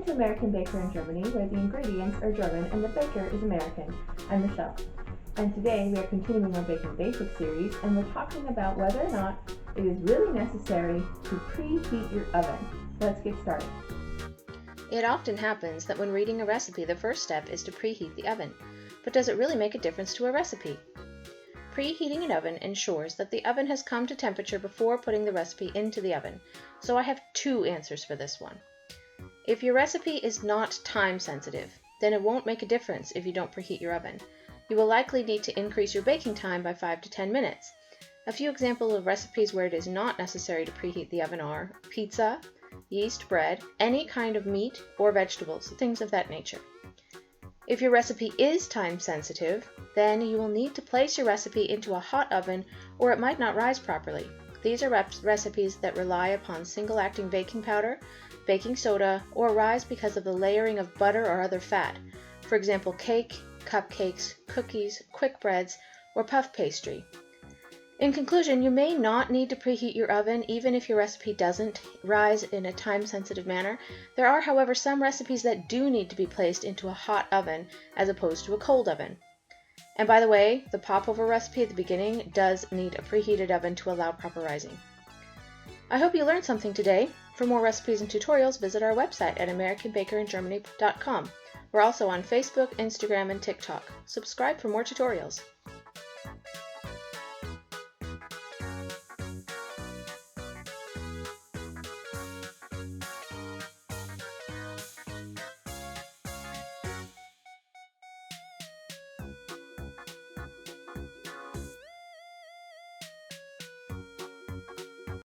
to American Baker in Germany, where the ingredients are German and the baker is American. I'm Michelle. And today we are continuing our Baking Basics series, and we're talking about whether or not it is really necessary to preheat your oven. Let's get started. It often happens that when reading a recipe, the first step is to preheat the oven. But does it really make a difference to a recipe? Preheating an oven ensures that the oven has come to temperature before putting the recipe into the oven. So I have two answers for this one. If your recipe is not time sensitive, then it won't make a difference if you don't preheat your oven. You will likely need to increase your baking time by 5 to 10 minutes. A few examples of recipes where it is not necessary to preheat the oven are pizza, yeast bread, any kind of meat or vegetables, things of that nature. If your recipe is time sensitive, then you will need to place your recipe into a hot oven or it might not rise properly. These are recipes that rely upon single-acting baking powder, baking soda, or rise because of the layering of butter or other fat. For example, cake, cupcakes, cookies, quick breads, or puff pastry. In conclusion, you may not need to preheat your oven even if your recipe doesn't rise in a time-sensitive manner. There are, however, some recipes that do need to be placed into a hot oven as opposed to a cold oven. And by the way, the popover recipe at the beginning does need a preheated oven to allow proper rising. I hope you learned something today. For more recipes and tutorials, visit our website at AmericanBakerInGermany.com. We're also on Facebook, Instagram, and TikTok. Subscribe for more tutorials.